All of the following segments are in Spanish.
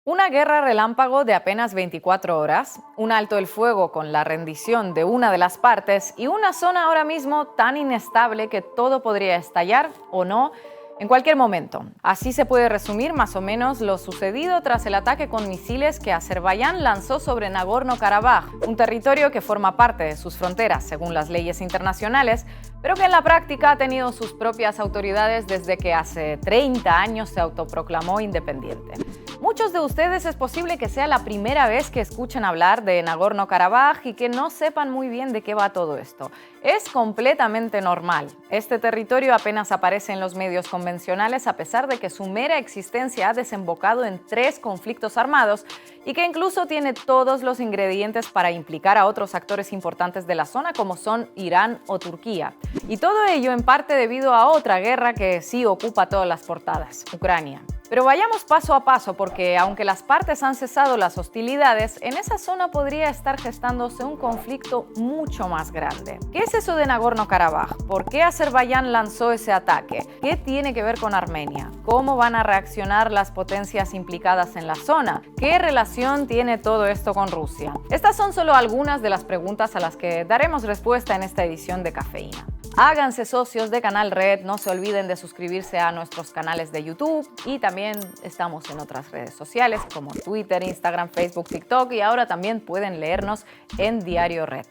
Una guerra relámpago de apenas 24 horas, un alto el fuego con la rendición de una de las partes y una zona ahora mismo tan inestable que todo podría estallar o no en cualquier momento. Así se puede resumir más o menos lo sucedido tras el ataque con misiles que Azerbaiyán lanzó sobre Nagorno-Karabaj, un territorio que forma parte de sus fronteras según las leyes internacionales, pero que en la práctica ha tenido sus propias autoridades desde que hace 30 años se autoproclamó independiente. Muchos de ustedes es posible que sea la primera vez que escuchen hablar de Nagorno-Karabaj y que no sepan muy bien de qué va todo esto. Es completamente normal. Este territorio apenas aparece en los medios convencionales a pesar de que su mera existencia ha desembocado en 3 conflictos armados y que incluso tiene todos los ingredientes para implicar a otros actores importantes de la zona como son Irán o Turquía. Y todo ello en parte debido a otra guerra que sí ocupa todas las portadas, Ucrania. Pero vayamos paso a paso porque aunque las partes han cesado las hostilidades, en esa zona podría estar gestándose un conflicto mucho más grande. ¿Qué es eso de Nagorno-Karabaj? ¿Por qué Azerbaiyán lanzó ese ataque? ¿Qué tiene que ver con Armenia? ¿Cómo van a reaccionar las potencias implicadas en la zona? ¿Qué relación tiene todo esto con Rusia? Estas son solo algunas de las preguntas a las que daremos respuesta en esta edición de Cafeína. Háganse socios de Canal Red, no se olviden de suscribirse a nuestros canales de YouTube y también estamos en otras redes sociales como Twitter, Instagram, Facebook, TikTok y ahora también pueden leernos en Diario Red.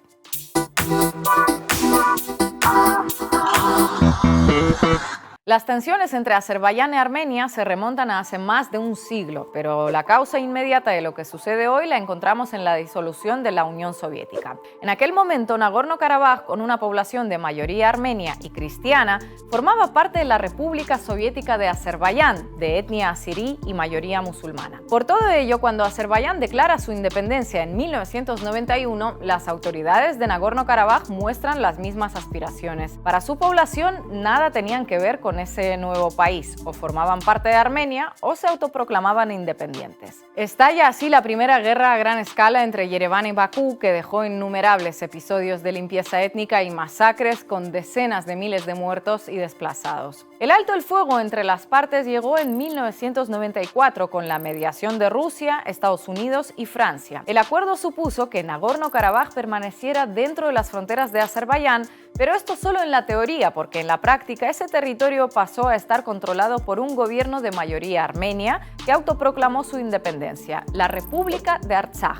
Las tensiones entre Azerbaiyán y Armenia se remontan a hace más de un siglo, pero la causa inmediata de lo que sucede hoy la encontramos en la disolución de la Unión Soviética. En aquel momento, Nagorno-Karabaj, con una población de mayoría armenia y cristiana, formaba parte de la República Soviética de Azerbaiyán, de etnia azerí y mayoría musulmana. Por todo ello, cuando Azerbaiyán declara su independencia en 1991, las autoridades de Nagorno-Karabaj muestran las mismas aspiraciones. Para su población, nada tenían que ver con ese nuevo país, o formaban parte de Armenia o se autoproclamaban independientes. Estalla así la primera guerra a gran escala entre Yerevan y Bakú, que dejó innumerables episodios de limpieza étnica y masacres con decenas de miles de muertos y desplazados. El alto el fuego entre las partes llegó en 1994 con la mediación de Rusia, Estados Unidos y Francia. El acuerdo supuso que Nagorno-Karabaj permaneciera dentro de las fronteras de Azerbaiyán, pero esto solo en la teoría, porque en la práctica ese territorio pasó a estar controlado por un gobierno de mayoría armenia que autoproclamó su independencia, la República de Artsaj.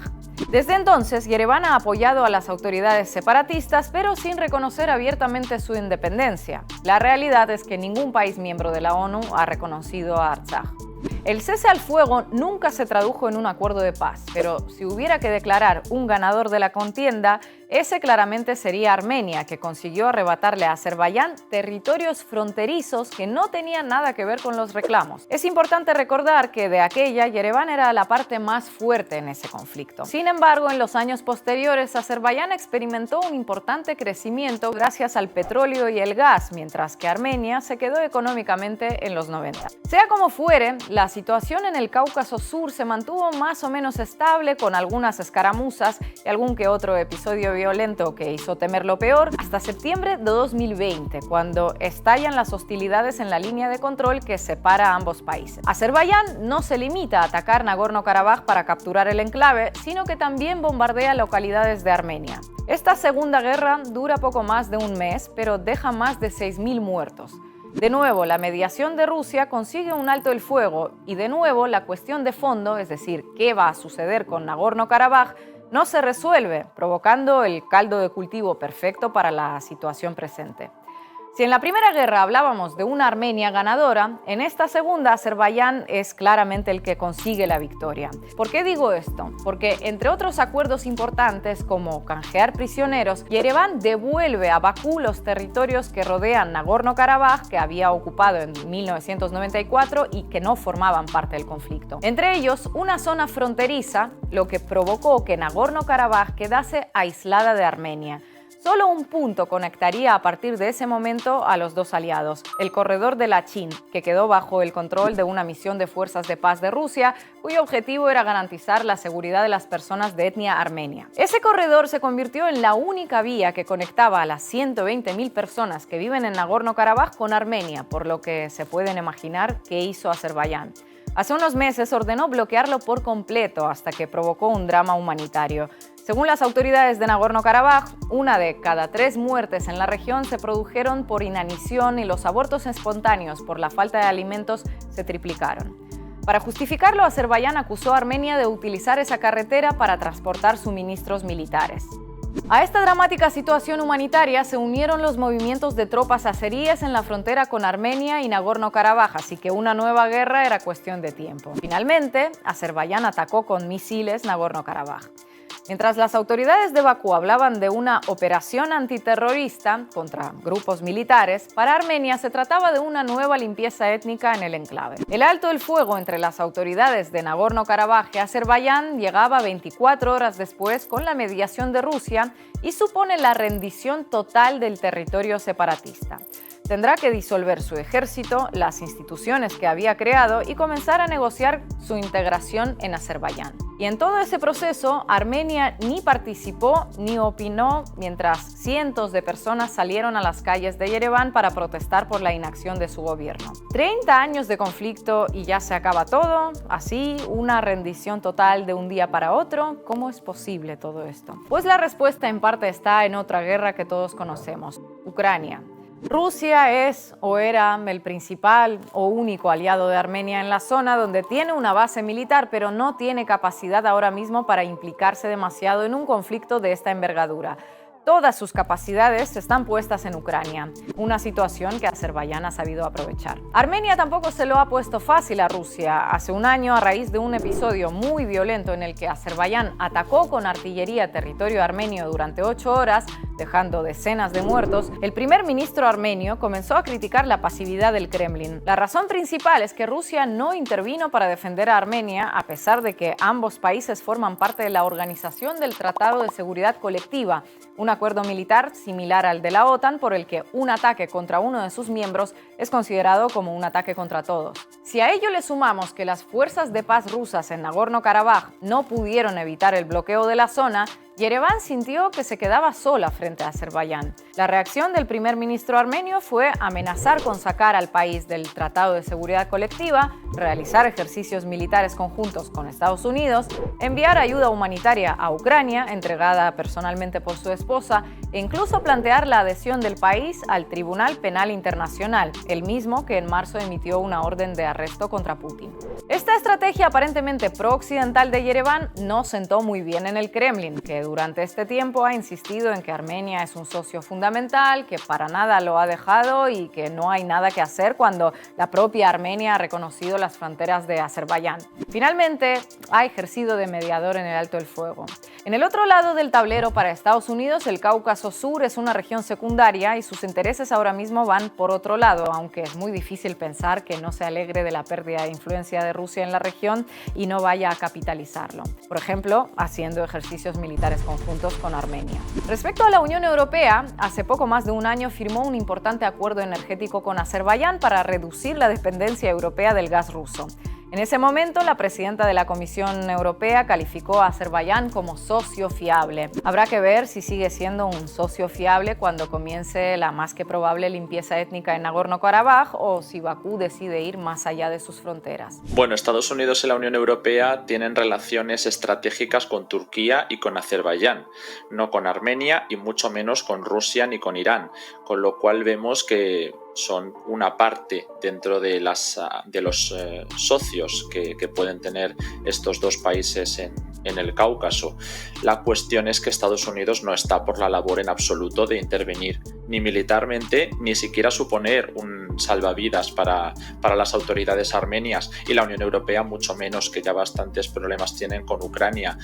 Desde entonces, Yerevan ha apoyado a las autoridades separatistas, pero sin reconocer abiertamente su independencia. La realidad es que ningún país miembro de la ONU ha reconocido a Artsaj. El cese al fuego nunca se tradujo en un acuerdo de paz, pero si hubiera que declarar un ganador de la contienda, ese claramente sería Armenia, que consiguió arrebatarle a Azerbaiyán territorios fronterizos que no tenían nada que ver con los reclamos. Es importante recordar que de aquella, Yerevan era la parte más fuerte en ese conflicto. Sin embargo, en los años posteriores, Azerbaiyán experimentó un importante crecimiento gracias al petróleo y el gas, mientras que Armenia se quedó económicamente en los 90. Sea como fuere, la situación en el Cáucaso Sur se mantuvo más o menos estable con algunas escaramuzas y algún que otro episodio violento que hizo temer lo peor hasta septiembre de 2020, cuando estallan las hostilidades en la línea de control que separa a ambos países. Azerbaiyán no se limita a atacar Nagorno-Karabaj para capturar el enclave, sino que también bombardea localidades de Armenia. Esta segunda guerra dura poco más de un mes, pero deja más de 6.000 muertos. De nuevo, la mediación de Rusia consigue un alto el fuego y de nuevo la cuestión de fondo, es decir, qué va a suceder con Nagorno-Karabaj, no se resuelve, provocando el caldo de cultivo perfecto para la situación presente. Si en la primera guerra hablábamos de una Armenia ganadora, en esta segunda Azerbaiyán es claramente el que consigue la victoria. ¿Por qué digo esto? Porque entre otros acuerdos importantes como canjear prisioneros, Yerevan devuelve a Bakú los territorios que rodean Nagorno-Karabaj, que había ocupado en 1994 y que no formaban parte del conflicto. Entre ellos, una zona fronteriza, lo que provocó que Nagorno-Karabaj quedase aislada de Armenia. Solo un punto conectaría a partir de ese momento a los dos aliados, el corredor de Lachin, que quedó bajo el control de una misión de fuerzas de paz de Rusia, cuyo objetivo era garantizar la seguridad de las personas de etnia armenia. Ese corredor se convirtió en la única vía que conectaba a las 120.000 personas que viven en Nagorno-Karabaj con Armenia, por lo que se pueden imaginar qué hizo Azerbaiyán. Hace unos meses ordenó bloquearlo por completo hasta que provocó un drama humanitario. Según las autoridades de Nagorno-Karabaj, 1 de cada 3 muertes en la región se produjeron por inanición y los abortos espontáneos por la falta de alimentos se triplicaron. Para justificarlo, Azerbaiyán acusó a Armenia de utilizar esa carretera para transportar suministros militares. A esta dramática situación humanitaria se unieron los movimientos de tropas azeríes en la frontera con Armenia y Nagorno-Karabaj, así que una nueva guerra era cuestión de tiempo. Finalmente, Azerbaiyán atacó con misiles Nagorno-Karabaj. Mientras las autoridades de Bakú hablaban de una operación antiterrorista contra grupos militares, para Armenia se trataba de una nueva limpieza étnica en el enclave. El alto el fuego entre las autoridades de Nagorno-Karabaj y Azerbaiyán llegaba 24 horas después con la mediación de Rusia y supone la rendición total del territorio separatista. Tendrá que disolver su ejército, las instituciones que había creado y comenzar a negociar su integración en Azerbaiyán. Y en todo ese proceso, Armenia ni participó ni opinó, mientras cientos de personas salieron a las calles de Yereván para protestar por la inacción de su gobierno. 30 años de conflicto y ya se acaba todo, así, una rendición total de un día para otro. ¿Cómo es posible todo esto? Pues la respuesta en parte está en otra guerra que todos conocemos, Ucrania. Rusia es o era el principal o único aliado de Armenia en la zona, donde tiene una base militar, pero no tiene capacidad ahora mismo para implicarse demasiado en un conflicto de esta envergadura. Todas sus capacidades están puestas en Ucrania, una situación que Azerbaiyán ha sabido aprovechar. Armenia tampoco se lo ha puesto fácil a Rusia. Hace un año, a raíz de un episodio muy violento en el que Azerbaiyán atacó con artillería territorio armenio durante 8 horas, dejando decenas de muertos, el primer ministro armenio comenzó a criticar la pasividad del Kremlin. La razón principal es que Rusia no intervino para defender a Armenia, a pesar de que ambos países forman parte de la Organización del Tratado de Seguridad Colectiva, un acuerdo militar similar al de la OTAN por el que un ataque contra uno de sus miembros es considerado como un ataque contra todos. Si a ello le sumamos que las fuerzas de paz rusas en Nagorno-Karabaj no pudieron evitar el bloqueo de la zona, Yereván sintió que se quedaba sola frente a Azerbaiyán. La reacción del primer ministro armenio fue amenazar con sacar al país del Tratado de Seguridad Colectiva, realizar ejercicios militares conjuntos con Estados Unidos, enviar ayuda humanitaria a Ucrania, entregada personalmente por su esposa, e incluso plantear la adhesión del país al Tribunal Penal Internacional, el mismo que en marzo emitió una orden de arresto contra Putin. Esta estrategia aparentemente pro-occidental de Yereván no sentó muy bien en el Kremlin, que durante este tiempo ha insistido en que Armenia es un socio fundamental, que para nada lo ha dejado y que no hay nada que hacer cuando la propia Armenia ha reconocido las fronteras de Azerbaiyán. Finalmente, ha ejercido de mediador en el alto el fuego. En el otro lado del tablero para Estados Unidos, el Cáucaso Sur es una región secundaria y sus intereses ahora mismo van por otro lado, aunque es muy difícil pensar que no se alegre de la pérdida de influencia de Rusia en la región y no vaya a capitalizarlo. Por ejemplo, haciendo ejercicios militares conjuntos con Armenia. Respecto a la Unión Europea, hace poco más de un año firmó un importante acuerdo energético con Azerbaiyán para reducir la dependencia europea del gas ruso. En ese momento, la presidenta de la Comisión Europea calificó a Azerbaiyán como socio fiable. Habrá que ver si sigue siendo un socio fiable cuando comience la más que probable limpieza étnica en Nagorno-Karabaj o si Bakú decide ir más allá de sus fronteras. Bueno, Estados Unidos y la Unión Europea tienen relaciones estratégicas con Turquía y con Azerbaiyán, no con Armenia y mucho menos con Rusia ni con Irán, con lo cual vemos que son una parte dentro de los socios que pueden tener estos dos países en el Cáucaso. La cuestión es que Estados Unidos no está por la labor en absoluto de intervenir ni militarmente, ni siquiera suponer un salvavidas para las autoridades armenias, y la Unión Europea mucho menos, que ya bastantes problemas tienen con Ucrania.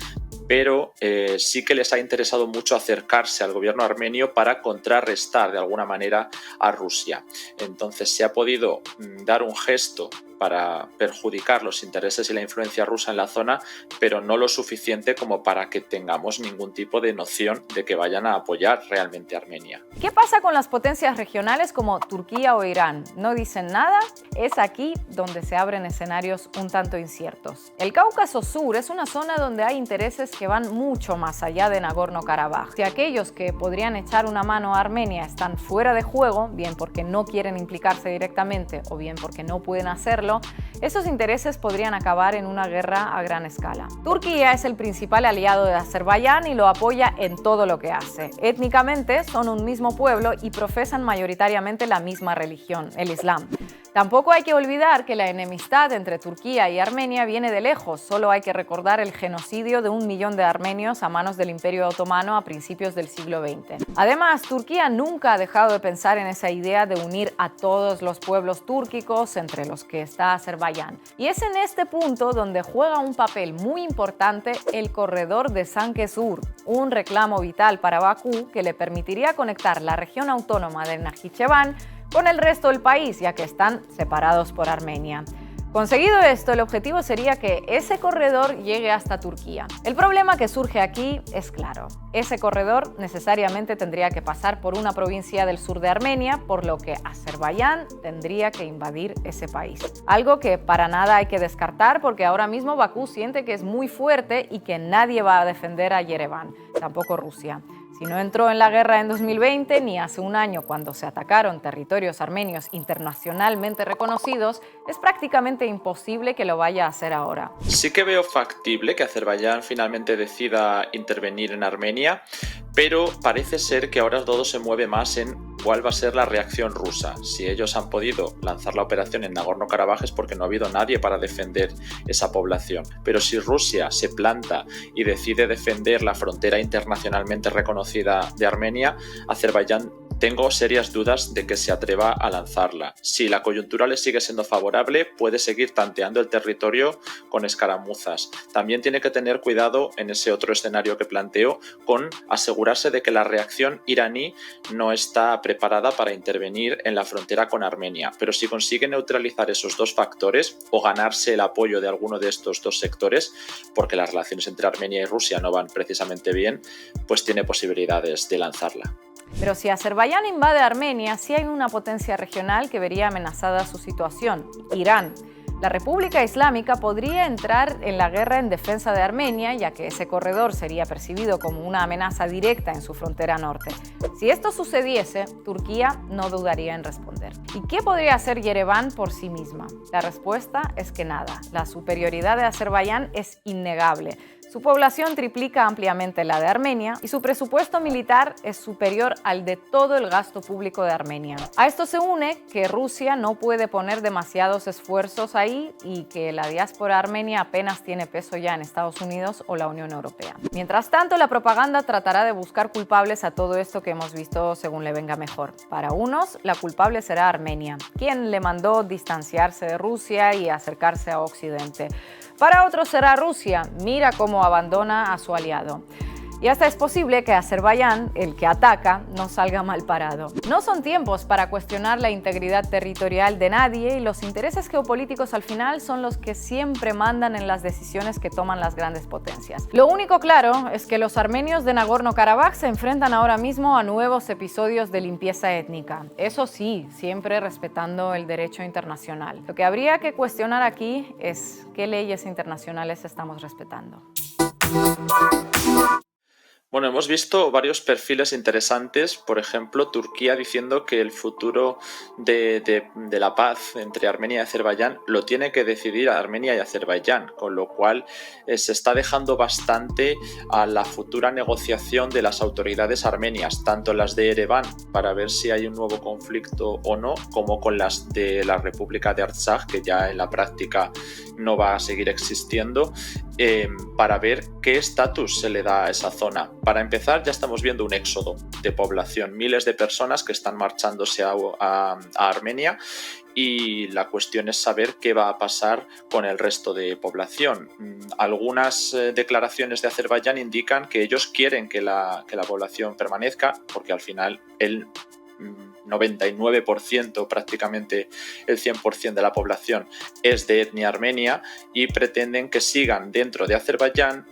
Pero sí que les ha interesado mucho acercarse al gobierno armenio para contrarrestar de alguna manera a Rusia. Entonces se ha podido dar un gesto para perjudicar los intereses y la influencia rusa en la zona, pero no lo suficiente como para que tengamos ningún tipo de noción de que vayan a apoyar realmente a Armenia. ¿Qué pasa con las potencias regionales como Turquía o Irán? ¿No dicen nada? Es aquí donde se abren escenarios un tanto inciertos. El Cáucaso Sur es una zona donde hay intereses intereses que van mucho más allá de Nagorno-Karabaj. Si aquellos que podrían echar una mano a Armenia están fuera de juego, bien porque no quieren implicarse directamente o bien porque no pueden hacerlo, esos intereses podrían acabar en una guerra a gran escala. Turquía es el principal aliado de Azerbaiyán y lo apoya en todo lo que hace. Étnicamente son un mismo pueblo y profesan mayoritariamente la misma religión, el Islam. Tampoco hay que olvidar que la enemistad entre Turquía y Armenia viene de lejos. Solo hay que recordar el genocidio de 1 millón de armenios a manos del Imperio Otomano a principios del siglo XX. Además, Turquía nunca ha dejado de pensar en esa idea de unir a todos los pueblos túrquicos, entre los que está Azerbaiyán. Y es en este punto donde juega un papel muy importante el corredor de Sankesur, un reclamo vital para Bakú que le permitiría conectar la región autónoma de Najicheván con el resto del país, ya que están separados por Armenia. Conseguido esto, el objetivo sería que ese corredor llegue hasta Turquía. El problema que surge aquí es claro. Ese corredor necesariamente tendría que pasar por una provincia del sur de Armenia, por lo que Azerbaiyán tendría que invadir ese país. Algo que para nada hay que descartar porque ahora mismo Bakú siente que es muy fuerte y que nadie va a defender a Yerevan, tampoco Rusia. Si no entró en la guerra en 2020 ni hace un año cuando se atacaron territorios armenios internacionalmente reconocidos, es prácticamente imposible que lo vaya a hacer ahora. Sí que veo factible que Azerbaiyán finalmente decida intervenir en Armenia, pero parece ser que ahora todo se mueve más en cuál va a ser la reacción rusa. Si ellos han podido lanzar la operación en Nagorno-Karabaj es porque no ha habido nadie para defender esa población. Pero si Rusia se planta y decide defender la frontera internacionalmente reconocida de Armenia, Azerbaiyán tengo serias dudas de que se atreva a lanzarla. Si la coyuntura le sigue siendo favorable, puede seguir tanteando el territorio con escaramuzas. También tiene que tener cuidado en ese otro escenario que planteo con asegurarse de que la reacción iraní no está preparada para intervenir en la frontera con Armenia. Pero si consigue neutralizar esos dos factores o ganarse el apoyo de alguno de estos dos sectores, porque las relaciones entre Armenia y Rusia no van precisamente bien, pues tiene posibilidades de lanzarla. Pero si Azerbaiyán invade Armenia, sí hay una potencia regional que vería amenazada su situación: Irán. La República Islámica podría entrar en la guerra en defensa de Armenia, ya que ese corredor sería percibido como una amenaza directa en su frontera norte. Si esto sucediese, Turquía no dudaría en responder. ¿Y qué podría hacer Yerevan por sí misma? La respuesta es que nada. La superioridad de Azerbaiyán es innegable. Su población triplica ampliamente la de Armenia y su presupuesto militar es superior al de todo el gasto público de Armenia. A esto se une que Rusia no puede poner demasiados esfuerzos ahí y que la diáspora armenia apenas tiene peso ya en Estados Unidos o la Unión Europea. Mientras tanto, la propaganda tratará de buscar culpables a todo esto que hemos visto según le venga mejor. Para unos, la culpable será Armenia, quien le mandó distanciarse de Rusia y acercarse a Occidente. Para otros será Rusia, mira cómo abandona a su aliado. Y hasta es posible que Azerbaiyán, el que ataca, no salga mal parado. No son tiempos para cuestionar la integridad territorial de nadie y los intereses geopolíticos al final son los que siempre mandan en las decisiones que toman las grandes potencias. Lo único claro es que los armenios de Nagorno-Karabaj se enfrentan ahora mismo a nuevos episodios de limpieza étnica. Eso sí, siempre respetando el derecho internacional. Lo que habría que cuestionar aquí es qué leyes internacionales estamos respetando. Bueno, hemos visto varios perfiles interesantes, por ejemplo, Turquía diciendo que el futuro de la paz entre Armenia y Azerbaiyán lo tiene que decidir Armenia y Azerbaiyán, con lo cual se está dejando bastante a la futura negociación de las autoridades armenias, tanto las de Ereván para ver si hay un nuevo conflicto o no, como con las de la República de Artsaj, que ya en la práctica no va a seguir existiendo, para ver qué estatus se le da a esa zona. Para empezar, ya estamos viendo un éxodo de población, miles de personas que están marchándose a Armenia, y la cuestión es saber qué va a pasar con el resto de población. Algunas declaraciones de Azerbaiyán indican que ellos quieren que la población permanezca, porque al final el 99%, prácticamente el 100% de la población es de etnia armenia y pretenden que sigan dentro de Azerbaiyán,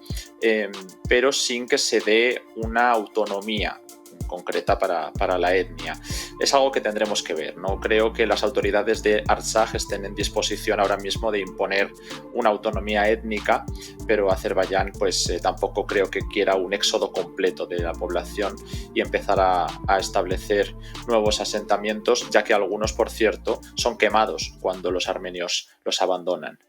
pero sin que se dé una autonomía. concreta para la etnia. Es algo que tendremos que ver. No creo que las autoridades de Artsaj estén en disposición ahora mismo de imponer una autonomía étnica, pero Azerbaiyán pues tampoco creo que quiera un éxodo completo de la población y empezar a establecer nuevos asentamientos, ya que algunos, por cierto, son quemados cuando los armenios los abandonan.